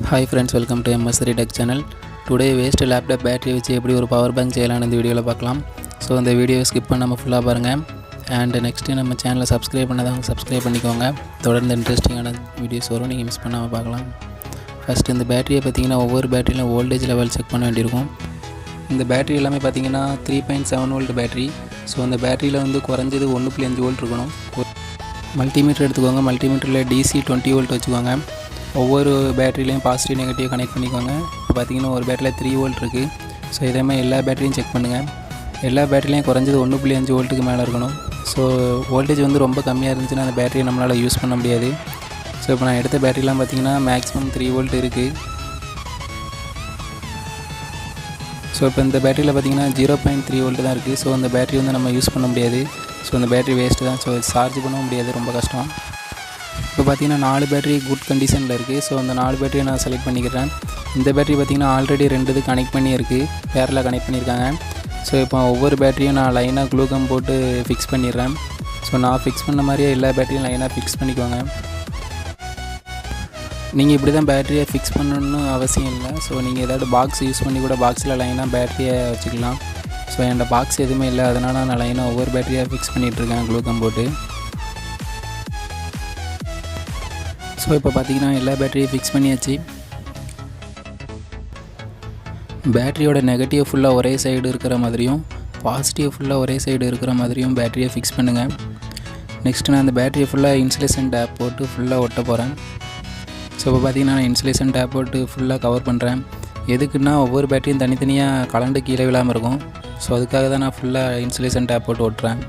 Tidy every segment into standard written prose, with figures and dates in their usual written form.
Hi friends, welcome to MS3 Tech channel. Today waste laptop battery வச்சு எப்படி ஒரு power bank செய்யலாம்னு இந்த வீடியோல பார்க்கலாம். ஸோ இந்த வீடியோவை ஸ்கிப் பண்ணாமல் ஃபுல்லாக பாருங்கள். அண்ட் நெக்ஸ்ட்டு நம்ம சேனலை சப்ஸ்கிரைப் பண்ணாதவங்க சப்ஸ்கிரைப் பண்ணிக்கோங்க. தொடர்ந்து இன்ட்ரெஸ்டிங்கான வீடியோஸ் வரும், நீங்கள் மிஸ் பண்ணாமல் பார்க்கலாம். ஃபஸ்ட்டு இந்த பேட்டரியை பார்த்தீங்கன்னா ஒவ்வொரு பேட்டரியிலும் வோல்டேஜ் லெவல் செக் பண்ண வேண்டியிருக்கும். இந்த பேட்டரி எல்லாமே பார்த்தீங்கன்னா 3.7 வோல்ட் பேட்டரி. ஸோ அந்த பேட்டரியில் வந்து குறைஞ்சது 1.5 வோல்ட் இருக்கணும். மல்டிமீட்டர் எடுத்துக்கோங்க. மல்டிமீட்டரில் DC 20 வோல்ட் வச்சுக்கோங்க. ஒவ்வொரு பேட்டரியிலையும் பாசிட்டிவ் நெகட்டிவ் கனெக்ட் பண்ணிக்கோங்க. இப்போ பார்த்தீங்கன்னா ஒரு பேட்டரியில் 3 வோல்ட் இருக்குது. ஸோ இதேமாதிரி எல்லா பேட்டரியும் செக் பண்ணுங்கள். எல்லா பேட்டரிலையும் குறைஞ்சது 1.5 வோல்ட்டுக்கு மேலே இருக்கணும். ஸோ வோல்டேஜ் வந்து ரொம்ப கம்மியாக இருந்துச்சுன்னா அந்த பேட்டரியை நம்மளால் யூஸ் பண்ண முடியாது. ஸோ இப்போ நான் எடுத்த பேட்டரிலாம் பார்த்தீங்கன்னா மேக்ஸிமம் 3 வோல்ட் இருக்குது. ஸோ இப்போ இந்த பேட்டரியில் பார்த்தீங்கன்னா 0.3 வோல்ட் தான் இருக்குது. ஸோ அந்த பேட்டரி வந்து நம்ம யூஸ் பண்ண முடியாது. ஸோ அந்த பேட்டரி வேஸ்ட்டு தான். ஸோ சார்ஜ் பண்ண முடியாது, ரொம்ப கஷ்டம். இப்போ பார்த்தீங்கன்னா 4 பேட்டரி குட் கண்டிஷனில் இருக்குது. ஸோ அந்த 4 பேட்டரியை நான் செலக்ட் பண்ணிக்கிறேன். இந்த பேட்டரி பார்த்திங்கன்னா ஆல்ரெடி 2 இது கனெக்ட் பண்ணி இருக்குது, பேரில் கனெக்ட் பண்ணியிருக்காங்க. ஸோ இப்போ ஒவ்வொரு பேட்டரியும் நான் லைனாக க்ளூகம் போட்டு ஃபிக்ஸ் பண்ணிடுறேன். ஸோ நான் ஃபிக்ஸ் பண்ண மாதிரியே எல்லா பேட்டரியும் லைனாக ஃபிக்ஸ் பண்ணிக்குவாங்க. நீங்கள் இப்படி தான் பேட்டரியை ஃபிக்ஸ் பண்ணணுன்னு அவசியம் இல்லை. ஸோ நீங்கள் ஏதாவது பாக்ஸ் யூஸ் பண்ணி கூட பாக்ஸில் லைனாக பேட்டரியை வச்சுக்கலாம். ஸோ என்கிட்ட பாக்ஸ் எதுவுமே இல்லை, அதனால் நான் லைனாக ஒவ்வொரு பேட்டரியாக ஃபிக்ஸ் பண்ணிகிட்ருக்கேன் க்ளூகம் போட்டு. ஸோ இப்போ பார்த்தீங்கன்னா எல்லா பேட்டரியும் ஃபிக்ஸ் பண்ணியாச்சு. பேட்டரியோட நெகட்டிவ் ஃபுல்லாக ஒரே சைடு இருக்கிற மாதிரியும் பாசிட்டிவ் ஃபுல்லாக ஒரே சைடு இருக்கிற மாதிரியும் பேட்டரியை ஃபிக்ஸ் பண்ணுங்கள். நெக்ஸ்ட்டு நான் அந்த பேட்டரியை ஃபுல்லாக இன்சுலேஷன் டேப் போட்டு ஃபுல்லாக ஒட்ட போகிறேன். ஸோ இப்போ பார்த்தீங்கன்னா நான் இன்சுலேஷன் டேப் போட்டு ஃபுல்லாக கவர் பண்ணுறேன். எதுக்குன்னா ஒவ்வொரு பேட்டரியும் தனித்தனியாக கலண்டு கீழே விழாமல் இருக்கும். ஸோ அதுக்காக தான் நான் ஃபுல்லாக இன்சுலேஷன் டேப் போட்டு ஒட்டுறேன்.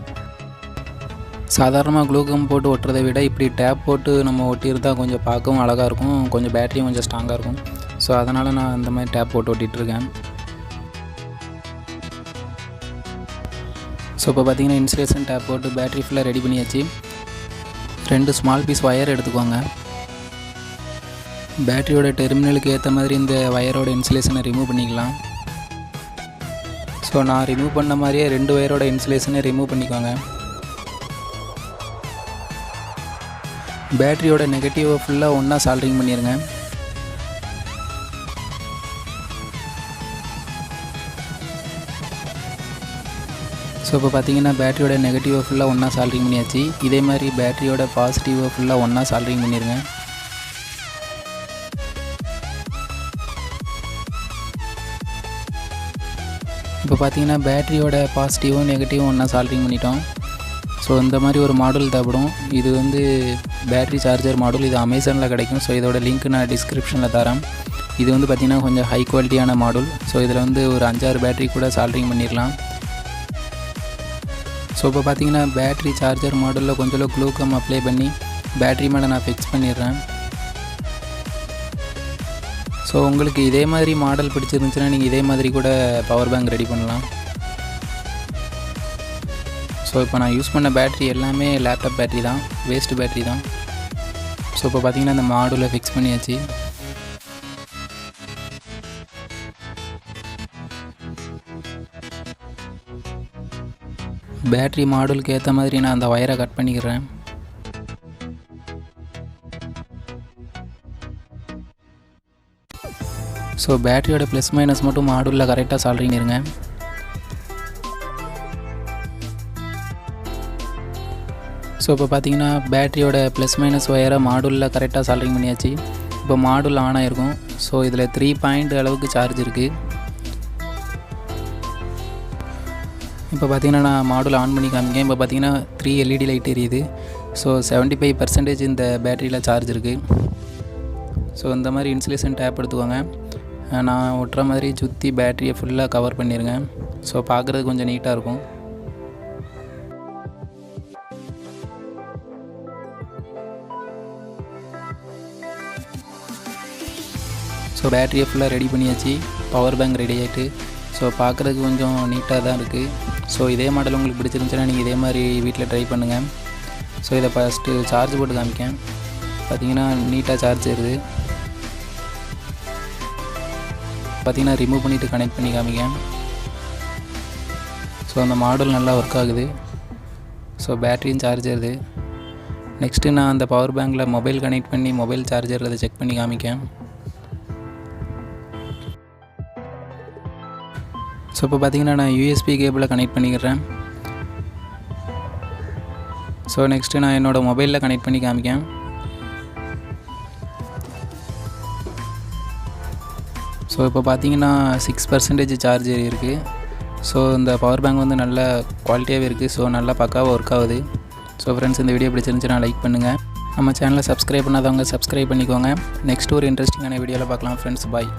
சாதாரணமாக க்ளூகம் போட்டு ஒட்டுறதை விட இப்படி டேப் போட்டு நம்ம ஒட்டியிருந்தால் கொஞ்சம் பார்க்கவும் அழகாக இருக்கும், கொஞ்சம் பேட்டரியும் கொஞ்சம் ஸ்ட்ராங்காக இருக்கும். ஸோ அதனால் நான் அந்த மாதிரி டேப் போட்டு ஒட்டிகிட்ருக்கேன். ஸோ இப்போ பார்த்தீங்கன்னா இன்சுலேஷன் டேப் போட்டு பேட்டரி ஃபுல்லாக ரெடி பண்ணியாச்சு. 2 ஸ்மால் பீஸ் ஒயர் எடுத்துக்கோங்க. பேட்டரியோட டெர்மினலுக்கு ஏற்ற மாதிரி இந்த ஒயரோட இன்சுலேஷனை ரிமூவ் பண்ணிக்கலாம். ஸோ நான் ரிமூவ் பண்ண மாதிரியே 2 ஒயரோட இன்சுலேஷனை ரிமூவ் பண்ணிக்கோங்க. பேட்டரியோட நெகட்டிவை ஃபுல்லாக ஒன்றா சால்ட்ரிங் பண்ணிடுங்க. ஸோ இப்போ பார்த்தீங்கன்னா பேட்டரியோட நெகட்டிவை ஃபுல்லாக ஒன்றா சால்ட்ரிங் பண்ணியாச்சு. இதே மாதிரி பேட்டரியோட பாசிட்டிவை ஃபுல்லாக ஒன்றா சால்ட்ரிங் பண்ணிடுங்க. இப்போ பார்த்தீங்கன்னா பேட்டரியோட பாசிட்டிவும் நெகட்டிவும் ஒன்றா சால்ட்ரிங் பண்ணிட்டோம். ஸோ இந்த மாதிரி ஒரு மாடல் தேவைப்படும். இது வந்து பேட்டரி சார்ஜர் மாடல். இது அமேசானில் கிடைக்கும். ஸோ இதோட லிங்க் நான் டிஸ்கிரிப்ஷனில் தரேன். இது வந்து பார்த்திங்கன்னா கொஞ்சம் ஹை குவாலிட்டியான மாடல். ஸோ இதில் வந்து ஒரு 5-6 பேட்டரி கூட சால்ட்ரிங் பண்ணிடலாம். ஸோ இப்போ பார்த்திங்கன்னா பேட்டரி சார்ஜர் மாடலில் கொஞ்சம் க்ளூகம் அப்ளை பண்ணி பேட்டரி மேலே நான் ஃபிக்ஸ் பண்ணிடுறேன். ஸோ உங்களுக்கு இதே மாதிரி மாடல் பிடிச்சிருந்துச்சுன்னா நீங்கள் இதே மாதிரி கூட பவர் பேங்க் ரெடி பண்ணலாம். ஸோ இப்போ நான் யூஸ் பண்ண பேட்டரி எல்லாமே லேப்டாப் பேட்டரி தான், வேஸ்ட் பேட்டரி தான். ஸோ இப்போ பார்த்தீங்கன்னா இந்த மாடலை ஃபிக்ஸ் பண்ணியாச்சு. பேட்டரி மாடலுக்கு ஏற்ற மாதிரி நான் அந்த ஒயரை கட் பண்ணிக்கிறேன். ஸோ பேட்டரியோட ப்ளஸ் மைனஸ் மட்டும் மாடலில் கரெக்டாக சால்ட்ரிங் இருங்க. ஸோ இப்போ பார்த்தீங்கன்னா பேட்டரியோட ப்ளஸ் மைனஸ் ஒயரை மாடலில் கரெக்டாக சால்ட்ரிங் பண்ணியாச்சு. இப்போ மாடல் ஆன் ஆகிருக்கும். ஸோ இதில் 3 பாயிண்ட் அளவுக்கு சார்ஜ் இருக்குது. இப்போ பார்த்தீங்கன்னா நான் மாடல் ஆன் பண்ணி காமிக்கேன். இப்போ பார்த்தீங்கன்னா 3 LED லைட் எரியுது. ஸோ 75% இந்த பேட்டரியில் சார்ஜ் இருக்குது. ஸோ இந்த மாதிரி இன்சுலேஷன் டேப் எடுத்துக்கோங்க. நான் ஒட்டுற மாதிரி சுற்றி பேட்டரியை ஃபுல்லாக கவர் பண்ணிடுங்க. ஸோ பார்க்குறதுக்கு கொஞ்சம் நீட்டாக இருக்கும். ஸோ பேட்டரியை ஃபுல்லாக ரெடி பண்ணியாச்சு. பவர் பேங்க் ரெடி ஆகிட்டு. ஸோ பார்க்குறதுக்கு கொஞ்சம் நீட்டாக தான் இருக்குது. ஸோ இதே மாடல் உங்களுக்கு பிடிச்சிருந்துச்சுன்னா நீங்கள் இதே மாதிரி வீட்டில் ட்ரை பண்ணுங்கள். ஸோ இதை ஃபஸ்ட்டு சார்ஜ் போட்டு காமிக்கேன். பார்த்தீங்கன்னா நீட்டாக சார்ஜ் ஏறுது. பார்த்தீங்கன்னா ரிமூவ் பண்ணிவிட்டு கனெக்ட் பண்ணி காமிக்கேன். ஸோ அந்த மாடல் நல்லா ஒர்க் ஆகுது. ஸோ பேட்டரியும் சார்ஜ் ஏறுது. நெக்ஸ்ட்டு நான் அந்த பவர் பேங்கில் மொபைல் கனெக்ட் பண்ணி மொபைல் சார்ஜர் அதை செக் பண்ணி காமிக்கேன். ஸோ இப்போ பார்த்திங்கன்னா நான் யூஎஸ்பி கேபிளை கனெக்ட் பண்ணிக்கிறேன். ஸோ நெக்ஸ்ட்டு நான் என்னோடய மொபைலில் கனெக்ட் பண்ணி காமிக்கேன். ஸோ இப்போ பார்த்தீங்கன்னா 6% சார்ஜ் இருக்குது. ஸோ இந்த பவர் பேங்க் வந்து நல்ல குவாலிட்டியாகவே இருக்குது. ஸோ நல்லா பக்காவாக ஒர்க் ஆகுது. ஸோ ஃப்ரெண்ட்ஸ், இந்த வீடியோ பிடிச்சிருந்துச்சுன்னா லைக் பண்ணுங்கள். நம்ம சேனலை சப்ஸ்கிரைப் பண்ணாதவங்க சப்ஸ்கிரைப் பண்ணிக்கோங்க. நெக்ஸ்ட் ஒரு இன்ட்ரெஸ்டிங்கான வீடியோவில் பார்க்கலாம் ஃப்ரெண்ட்ஸ். பாய்.